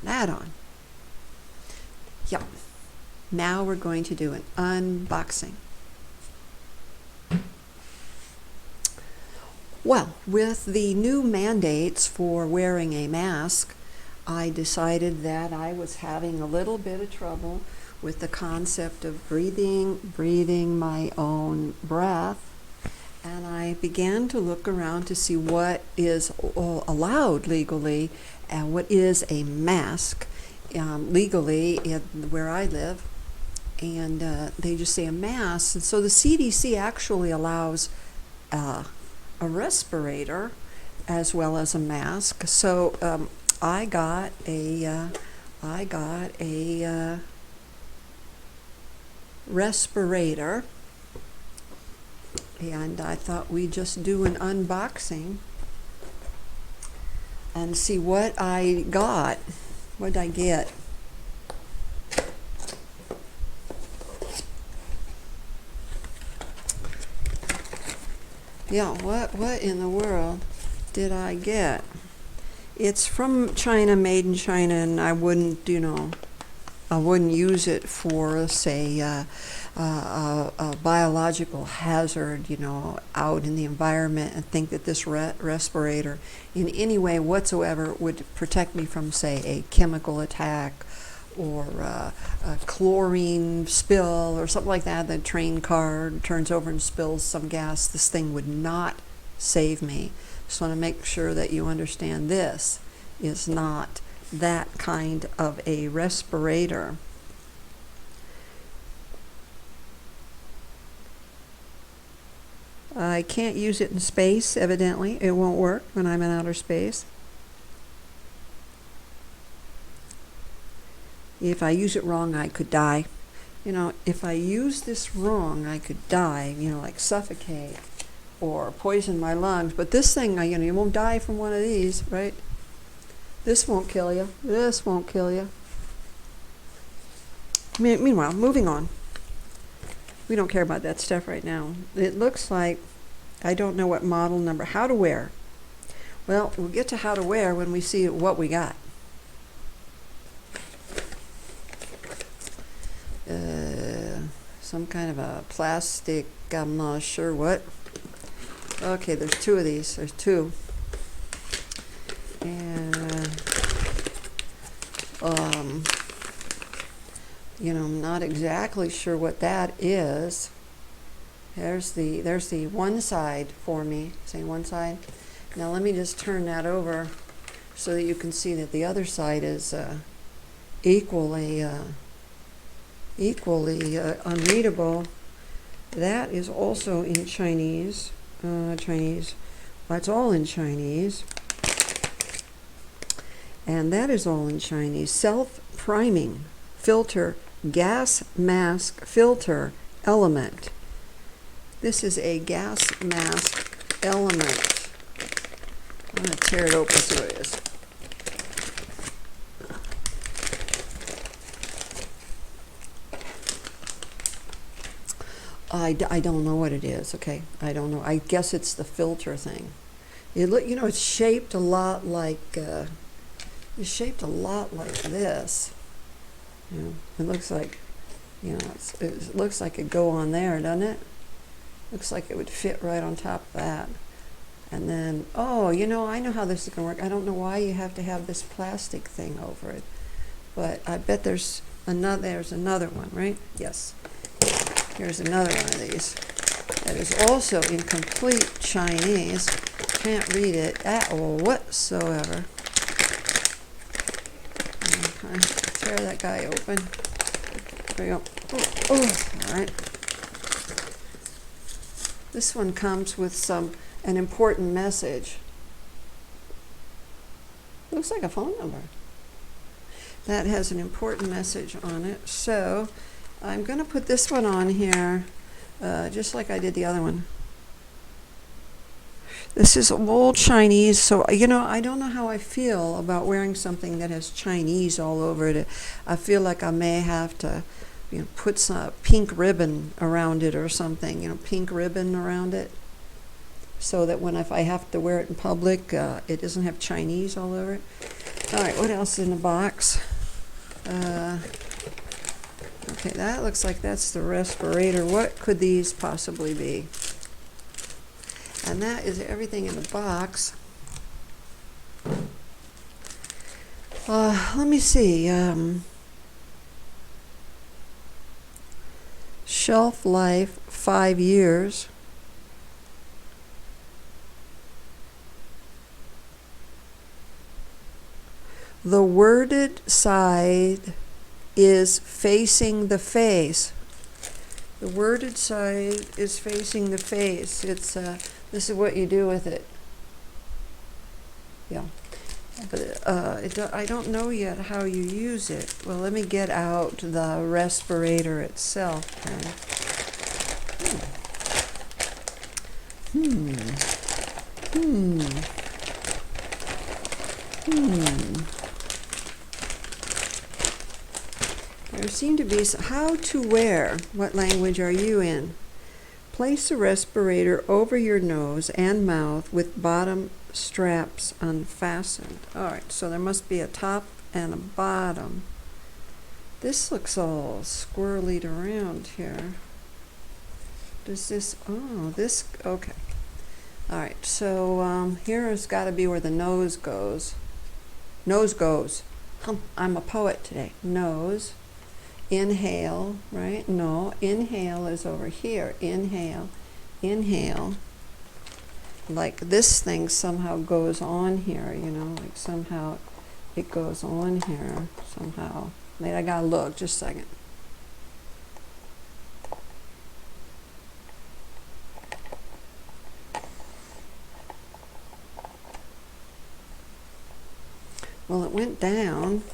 that on. Yep. Now we're going to do an unboxing. Well, with the new mandates for wearing a mask, I decided that I was having a little bit of trouble with the concept of breathing my own breath. And I began to look around to see what is allowed legally and what is a mask legally where I live. And they just say a mask. And so the CDC actually allows a respirator as well as a mask. So I got a respirator. And I thought we'd just do an unboxing and see what I got. What did I get? Yeah, what in the world did I get? It's from China, made in China, and I wouldn't use it for, say, a biological hazard, out in the environment, and think that this respirator in any way whatsoever would protect me from, say, a chemical attack or a chlorine spill or something like that. The train car turns over and spills some gas. This thing would not save me. Just want to make sure that you understand this is not that kind of a respirator. I can't use it in space, evidently. It won't work when I'm in outer space. If I use it wrong, I could die. If I use this wrong, I could die, like suffocate or poison my lungs. But this thing, you won't die from one of these, right? This won't kill you. This won't kill you. Meanwhile, moving on. We don't care about that stuff right now. It looks like, I don't know what model number, how to wear. Well, we'll get to how to wear when we see what we got. Some kind of a plastic, I'm not sure what. Okay, there's two of these. There's two. And I'm not exactly sure what that is. There's the one side for me. Say one side. Now let me just turn that over so that you can see that the other side is equally unreadable. That is also in Chinese. Well, it's all in Chinese. And that is all in Chinese. Self-priming filter, gas mask filter element. This is a gas mask element. I'm going to tear it open, see what it is. I don't know what it is, okay? I don't know. I guess it's the filter thing. It's shaped a lot like this. It looks like, it looks like it'd go on there, doesn't it? Looks like it would fit right on top of that. And then, I know how this is going to work. I don't know why you have to have this plastic thing over it. But I bet there's another one, right? Yes. Here's another one of these. That is also in complete Chinese. Can't read it at all whatsoever. Okay. Tear that guy open. There we go. All right. This one comes with an important message. Looks like a phone number. That has an important message on it. So I'm going to put this one on here just like I did the other one. This is old Chinese, so I don't know how I feel about wearing something that has Chinese all over it. I feel like I may have to put some pink ribbon around it or something, pink ribbon around it, so that if I have to wear it in public, it doesn't have Chinese all over it. All right, what else is in the box? Okay, that looks like that's the respirator. What could these possibly be? And that is everything in the box. Let me see. Shelf life, 5 years. The worded side is facing the face. The worded side is facing the face. It's this is what you do with it. Yeah. But I don't know yet how you use it. Well, let me get out the respirator itself then. There seem to be how to wear. What language are you in? Place a respirator over your nose and mouth with bottom straps unfastened. All right, so there must be a top and a bottom. This looks all squirrelied around here. Does this, oh, this, okay. All right, so here has got to be where the nose goes. Nose goes. I'm a poet today. Nose. Inhale, right? No, inhale is over here. Inhale, inhale. Like this thing somehow goes on here, you know, like somehow it goes on here somehow. Wait, I gotta look, just a second. Well, it went down,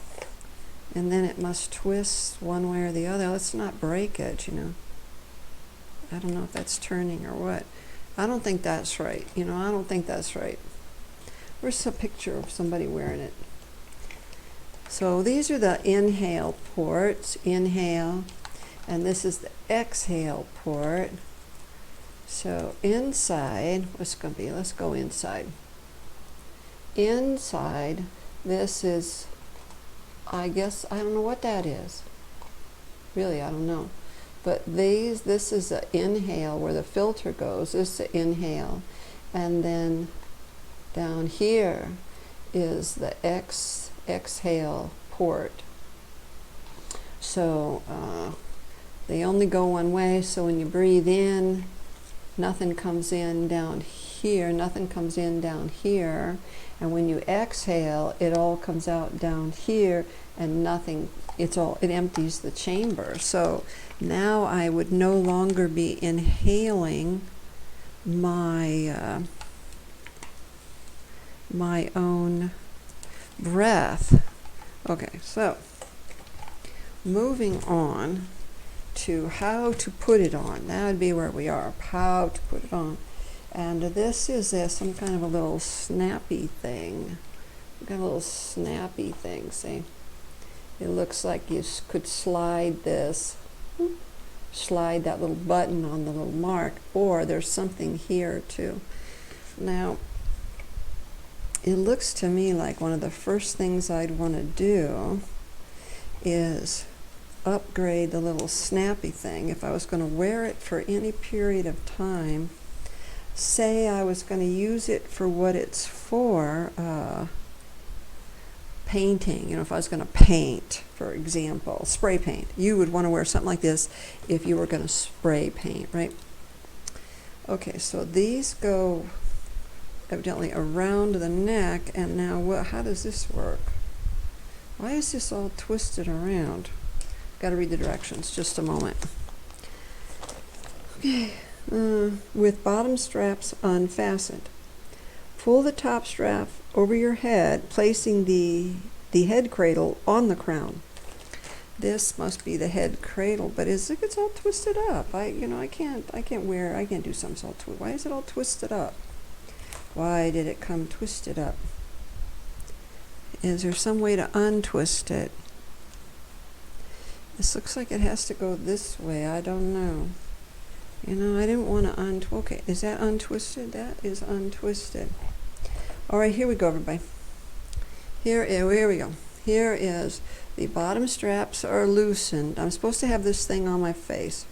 and then it must twist one way or the other. Let's not break it, you know. I don't know if that's turning or what. I don't think that's right. You know, I don't think that's right. Where's a picture of somebody wearing it? So these are the inhale ports, inhale, and this is the exhale port. So inside, what's going to be? Let's go inside. Inside, this is, I guess, I don't know what that is. Really, I don't know. But this is the inhale where the filter goes. This is the inhale. And then down here is the exhale port. So they only go one way. So when you breathe in, nothing comes in down here. Nothing comes in down here. And when you exhale, it all comes out down here, and nothing, it empties the chamber. So now I would no longer be inhaling my my own breath. Okay, so moving on to how to put it on. That would be where we are, how to put it on. And this is some kind of a little snappy thing. We've got a little snappy thing, see? It looks like you could slide this, slide that little button on the little mark, or there's something here too. Now, it looks to me like one of the first things I'd want to do is upgrade the little snappy thing. If I was going to wear it for any period of time, say I was going to use it for what it's for, painting, you know, if I was going to paint, for example, spray paint, you would want to wear something like this if you were going to spray paint, right? Okay, so these go evidently around the neck, and now how does this work? Why is this all twisted around? Got to read the directions, just a moment. Okay. With bottom straps unfastened. Pull the top strap over your head, placing the head cradle on the crown. This must be the head cradle, but it's all twisted up. I can't do something so twisted. Why is it all twisted up? Why did it come twisted up? Is there some way to untwist it? This looks like it has to go this way. I don't know. You know, I didn't want to okay, is that untwisted? That is untwisted. All right, here we go, everybody. Here we go. Here is the bottom straps are loosened. I'm supposed to have this thing on my face.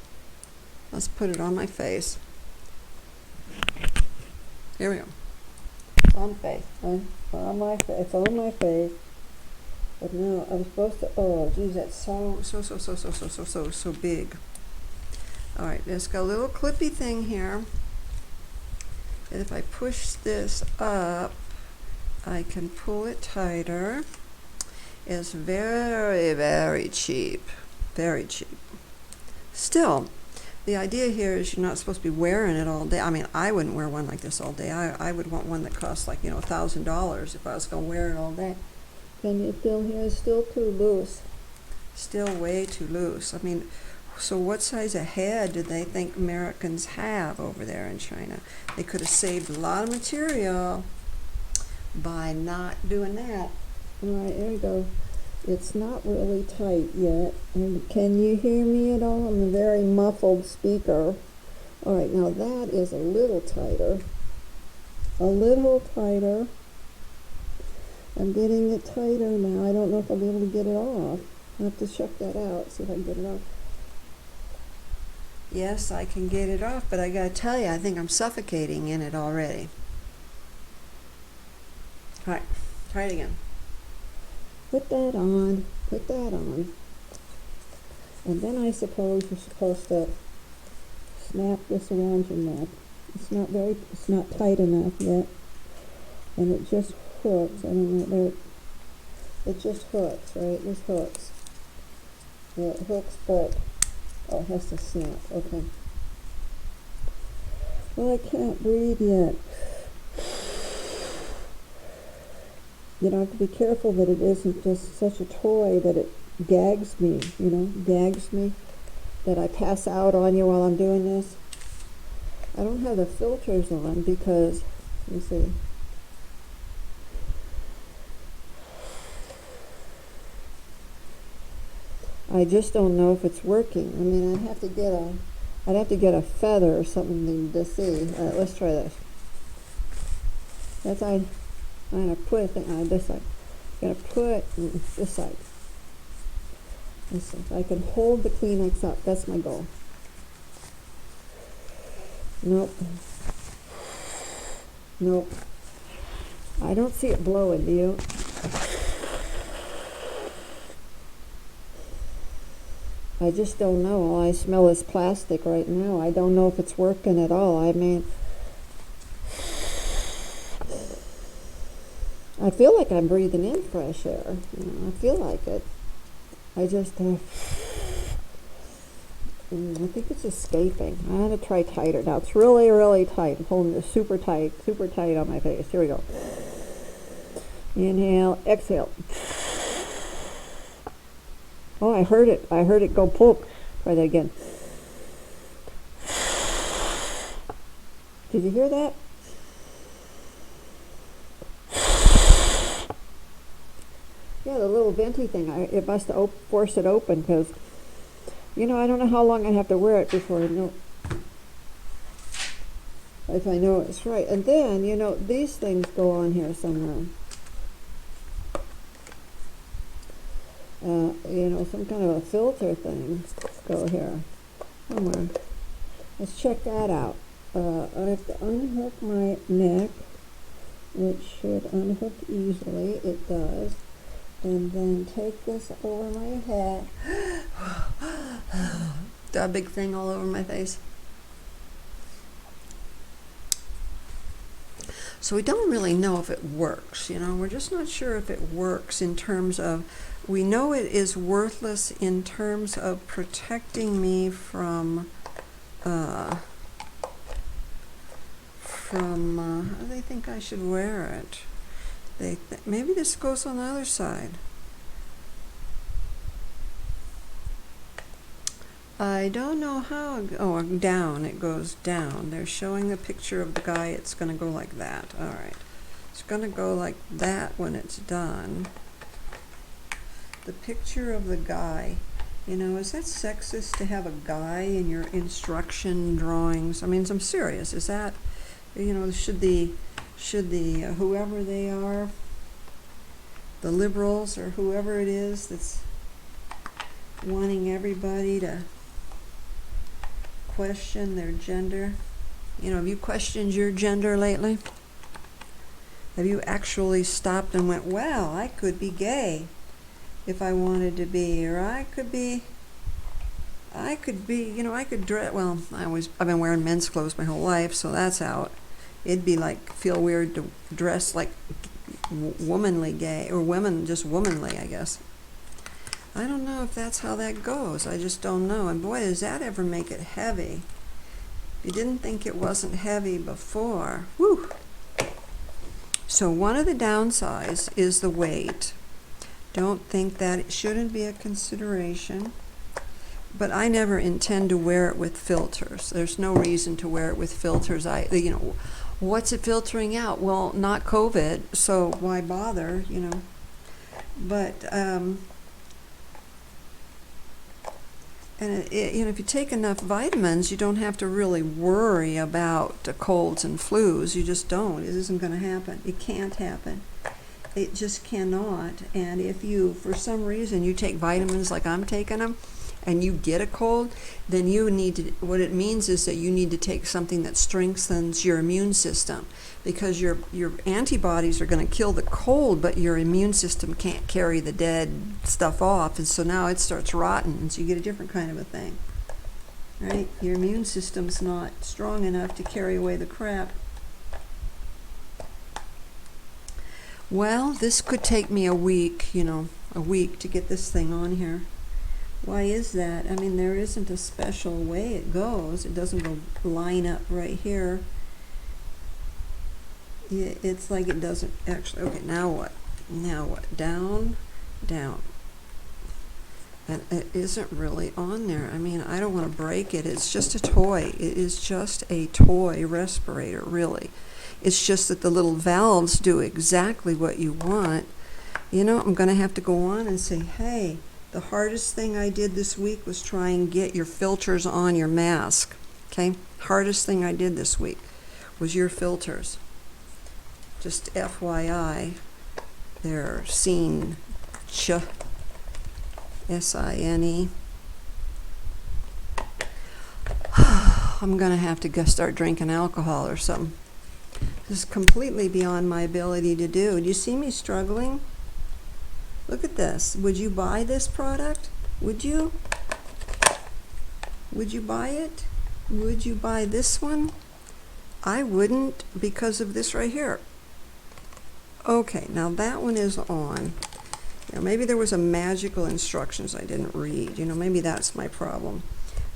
Let's put it on my face. Here we go. It's on face. On my face. It's on my face. But now I'm supposed to. Oh, geez, that's so big. All right, it's got a little clippy thing here. And if I push this up, I can pull it tighter. It's very, very cheap. Very cheap. Still, the idea here is you're not supposed to be wearing it all day. I mean, I wouldn't wear one like this all day. I would want one that costs like, $1,000 if I was going to wear it all day. Can you still hear? It's still too loose. Still way too loose. I mean, so what size of head do they think Americans have over there in China? They could have saved a lot of material by not doing that. All right, there we go. It's not really tight yet. And can you hear me at all? I'm a very muffled speaker. All right, now that is a little tighter. A little tighter. I'm getting it tighter now. I don't know if I'll be able to get it off. I'll have to check that out, see if I can get it off. Yes, I can get it off, but I gotta tell you, I think I'm suffocating in it already. All right, try it again. Put that on, and then I suppose you're supposed to snap this around your neck. It's not tight enough yet, and it just hooks. I don't know, it just hooks, right? This hooks. Yeah, it hooks, but it has to snap. Okay. Well, I can't breathe yet. You know, I have to be careful that it isn't just such a toy that it gags me, that I pass out on you while I'm doing this. I don't have the filters on because, let me see. I just don't know if it's working. I mean, I'd have to get a feather or something to see. All right, let's try this. I'm gonna put a thing on this side. I'm gonna put this side. I can hold the Kleenex up. That's my goal. Nope. I don't see it blowing, do you? I just don't know. All I smell is plastic right now. I don't know if it's working at all. I mean, I feel like I'm breathing in fresh air. I feel like it. I just, I think it's escaping. I had to try tighter. Now it's really, really tight. I'm holding it super tight on my face. Here we go. Inhale, exhale. Oh, I heard it go poop. Try that again. Did you hear that? Yeah, the little venti thing, it must have forced it open because, I don't know how long I have to wear it before I know if I know it's right. And then, these things go on here somewhere. Some kind of a filter thing go here somewhere. Let's check that out. I have to unhook my neck, which should unhook easily. It does. And then take this over my head. That big thing all over my face. So we don't really know if it works, we're just not sure if it works in terms of, we know it is worthless in terms of protecting me from how do they think I should wear it? Maybe this goes on the other side. I don't know how. Down. It goes down. They're showing a picture of the guy. It's going to go like that. All right. It's going to go like that when it's done. The picture of the guy. Is that sexist to have a guy in your instruction drawings? I mean, I'm serious. Is that, should the whoever they are, the liberals or whoever it is that's wanting everybody to question their gender. You know, have you questioned your gender lately? Have you actually stopped and went, well, I could be gay if I wanted to be, or I could be, I could dress, well, I've been wearing men's clothes my whole life, so that's out. It'd be like, feel weird to dress like womanly gay, or just womanly, I guess. I don't know if that's how that goes. I just don't know. And boy, does that ever make it heavy. If you didn't think it wasn't heavy before, whew. So one of the downsides is the weight. Don't think that it shouldn't be a consideration. But I never intend to wear it with filters. There's no reason to wear it with filters. What's it filtering out? Well, not COVID, so why bother, But, if you take enough vitamins, you don't have to really worry about colds and flus. You just don't. It isn't going to happen. It can't happen. It just cannot. And if you, for some reason, you take vitamins like I'm taking them, and you get a cold, then what it means is that you need to take something that strengthens your immune system, because your antibodies are going to kill the cold, but your immune system can't carry the dead stuff off, and so now it starts rotting, and so you get a different kind of a thing, right? Your immune system's not strong enough to carry away the crap. Well, this could take me a week to get this thing on here. Why is that? I mean, there isn't a special way it goes. It doesn't go line up right here. It's like it doesn't actually. Okay, now what? Now what? Down, down. And it isn't really on there. I mean, I don't want to break it. It's just a toy. It is just a toy respirator, really. It's just that the little valves do exactly what you want. I'm going to have to go on and say, hey, the hardest thing I did this week was try and get your filters on your mask. Okay? Hardest thing I did this week was your filters. Just FYI, they're seen S-I-N-E. I'm going to have to start drinking alcohol or something. This is completely beyond my ability to do. Do you see me struggling? Look at this. Would you buy this product? Would you? Would you buy it? Would you buy this one? I wouldn't, because of this right here. Okay, now that one is on. Maybe there was a magical instructions I didn't read. Maybe that's my problem.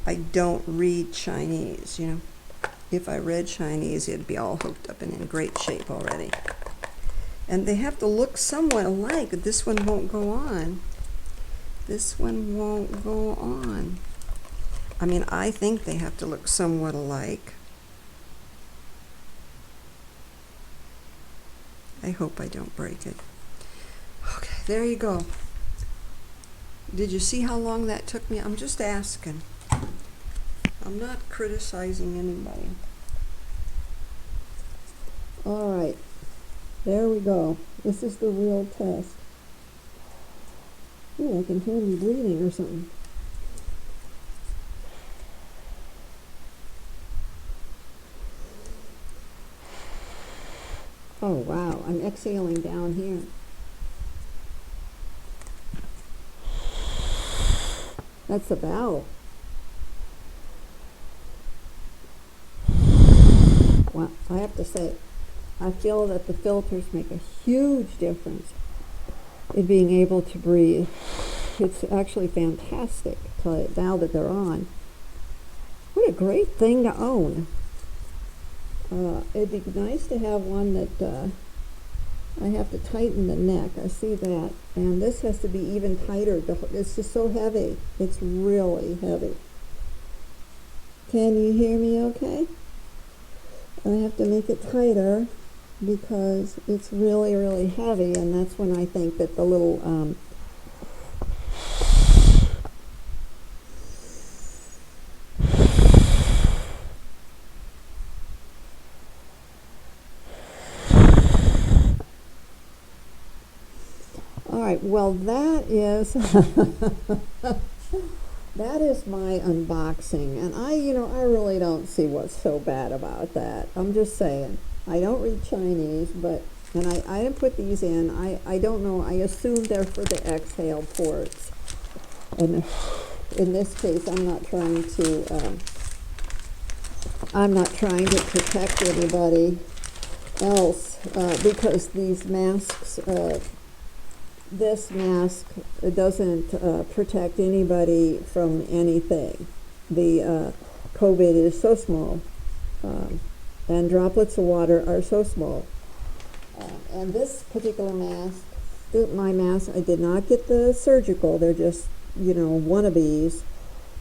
I don't read Chinese, If I read Chinese, it'd be all hooked up and in great shape already. And they have to look somewhat alike. This one won't go on. This one won't go on. I mean, I think they have to look somewhat alike. I hope I don't break it. Okay, there you go. Did you see how long that took me? I'm just asking. I'm not criticizing anybody. All right. There we go. This is the real test. Ooh, I can hear me breathing or something. Oh, wow. I'm exhaling down here. That's a valve. Well, I have to say, I feel that the filters make a huge difference in being able to breathe. It's actually fantastic now that they're on. What a great thing to own. It'd be nice to have one that I have to tighten the neck. I see that. And this has to be even tighter. It's just so heavy. It's really heavy. Can you hear me okay? I have to make it tighter because it's really, really heavy, and that's when I think that the little right, well, that is that is my unboxing, and I really don't see what's so bad about that. I'm just saying. I don't read Chinese, and I didn't put these in. I don't know. I assume they're for the exhale ports. And in this case, I'm not trying to protect anybody else, because these masks, this mask doesn't protect anybody from anything. The COVID is so small, and droplets of water are so small. And this particular mask, my mask, I did not get the surgical. They're just, wannabes.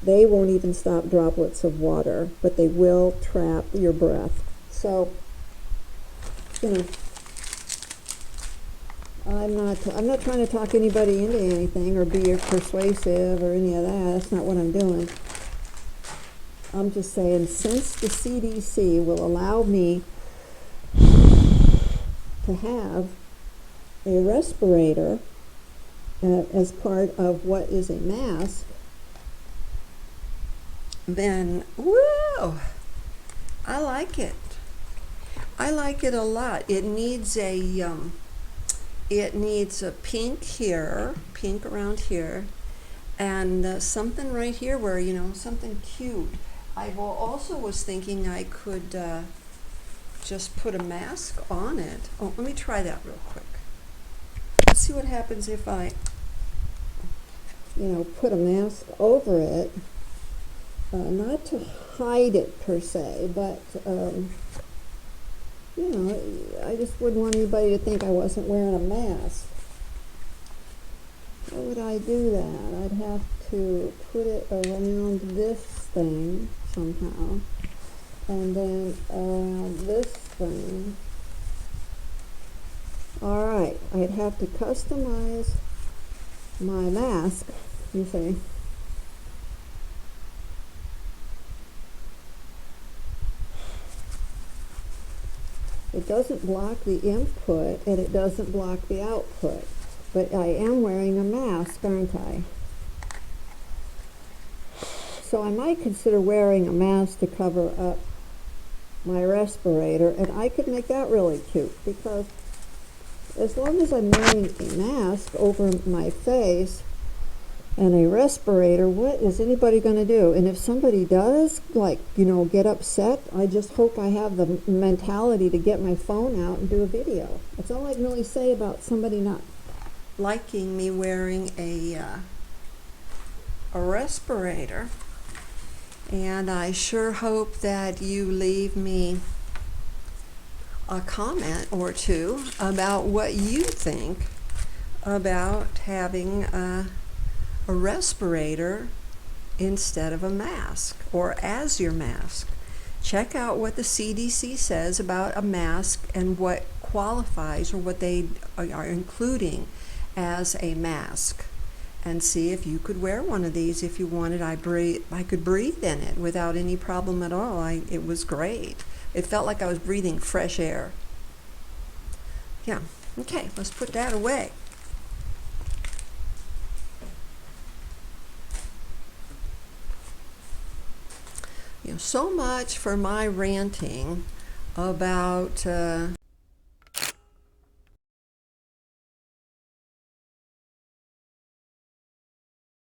They won't even stop droplets of water, but they will trap your breath. So, I'm not trying to talk anybody into anything or be persuasive or any of that. That's not what I'm doing. I'm just saying, since the CDC will allow me to have a respirator as part of what is a mask, then, whoa, I like it. I like it a lot. It needs a pink here, pink around here, and something right here where, something cute. I also was thinking I could just put a mask on it. Oh, let me try that real quick. Let's see what happens if I, put a mask over it. Not to hide it per se, but, I just wouldn't want anybody to think I wasn't wearing a mask. How would I do that? I'd have to put it around this thing somehow, and then around this thing. All right, I'd have to customize my mask, you see. It doesn't block the input and it doesn't block the output, but I am wearing a mask, aren't I? So I might consider wearing a mask to cover up my respirator, and I could make that really cute, because as long as I'm wearing a mask over my face and a respirator, what is anybody going to do? And if somebody does, get upset, I just hope I have the mentality to get my phone out and do a video. That's all I can really say about somebody not liking me wearing a respirator. And I sure hope that you leave me a comment or two about what you think about having a respirator instead of a mask, or as your mask. Check out what the CDC says about a mask and what qualifies, or what they are including as a mask, and see if you could wear one of these if you wanted. I could breathe in it without any problem at all. It was great. It felt like I was breathing fresh air. Yeah, okay, let's put that away. So much for my ranting about